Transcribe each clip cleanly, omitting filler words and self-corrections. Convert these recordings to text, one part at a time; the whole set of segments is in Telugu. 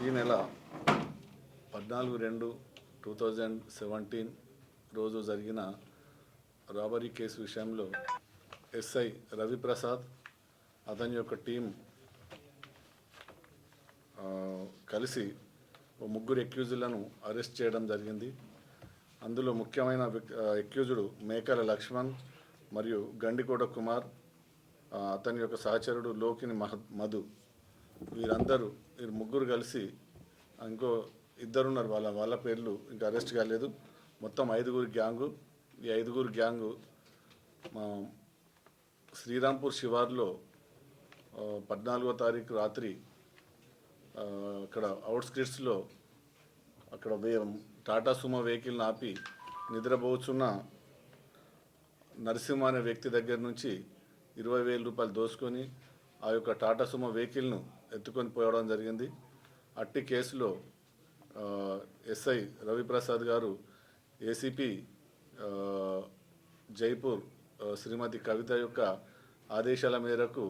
ఈ నెల 14/2/2017 రోజు జరిగిన రాబరీ కేసు విషయంలో ఎస్ఐ రవిప్రసాద్ అతని యొక్క టీం కలిసి ముగ్గురు ఎక్యూజులను అరెస్ట్ చేయడం జరిగింది. అందులో ముఖ్యమైన ఎక్యూజుడు మేకల లక్ష్మణ్ మరియు గండికోట కుమార్, అతని యొక్క సహచరుడు లోకిని మధు. వీరు ముగ్గురు కలిసి ఇంకో ఇద్దరున్నారు, వాళ్ళ పేర్లు ఇంకా అరెస్ట్ కాలేదు. మొత్తం 5గురు గ్యాంగు. ఈ 5గురు గ్యాంగు మా శ్రీరాంపూర్ శివార్లో 14వ తారీఖు రాత్రి అక్కడ అవుట్స్కర్ట్స్లో అక్కడ టాటా సుమో వెహికల్ని ఆపి నిద్రపోతున్న నరసింహ అనే వ్యక్తి దగ్గర నుంచి 20,000 రూపాయలు దోసుకొని ఆ యొక్క టాటా సుమో వెహికల్ను ఎత్తుకొని పోవడం జరిగింది. అట్టి కేసులో ఎస్ఐ రవిప్రసాద్ గారు ఏసీపీ జైపూర్ శ్రీమతి కవిత యొక్క ఆదేశాల మేరకు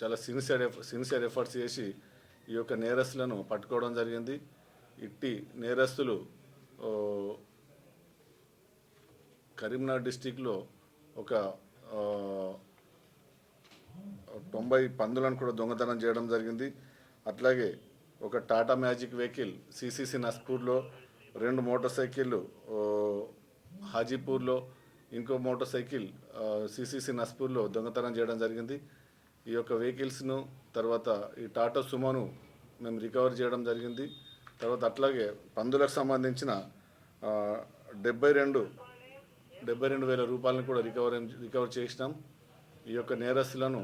చాలా సిన్సియర్ ఎఫర్ట్స్ చేసి ఈ యొక్క నేరస్తులను పట్టుకోవడం జరిగింది. ఇట్టి నేరస్తులు కరీంనగర్ డిస్టిక్లో ఒక 90 పందులను కూడా దొంగతనం చేయడం జరిగింది. అట్లాగే ఒక టాటా మ్యాజిక్ వెహికల్ సిసిసి నస్పూర్లో, 2 మోటార్ సైకిళ్ళు హాజీపూర్లో, ఇంకో మోటార్ సైకిల్ సిసిసి నస్పూర్లో దొంగతనం చేయడం జరిగింది. ఈ యొక్క వెహికల్స్ను తర్వాత ఈ టాటా సుమోను మేము రికవర్ చేయడం జరిగింది. తర్వాత అట్లాగే పందులకు సంబంధించిన 72,000 రూపాయలను కూడా రికవర్ చేసినాం. ఈ యొక్క నేరస్తులను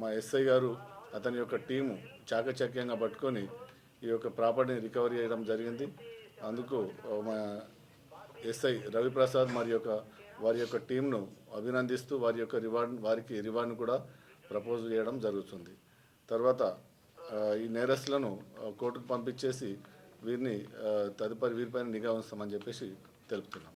మా ఎస్ఐ గారు అతని యొక్క టీము చాకచక్యంగా పట్టుకొని ఈ యొక్క ప్రాపర్టీని రికవరీ చేయడం జరిగింది. అందుకు మా ఎస్ఐ రవిప్రసాద్ వారి యొక్క టీంను అభినందిస్తూ వారికి రివార్డును కూడా ప్రపోజ్ చేయడం జరుగుతుంది. తర్వాత ఈ నేరస్తులను కోర్టుకు పంపించేసి వీరిపైన నిఘా ఉంచామని చెప్పేసి తెలుపుతున్నాం.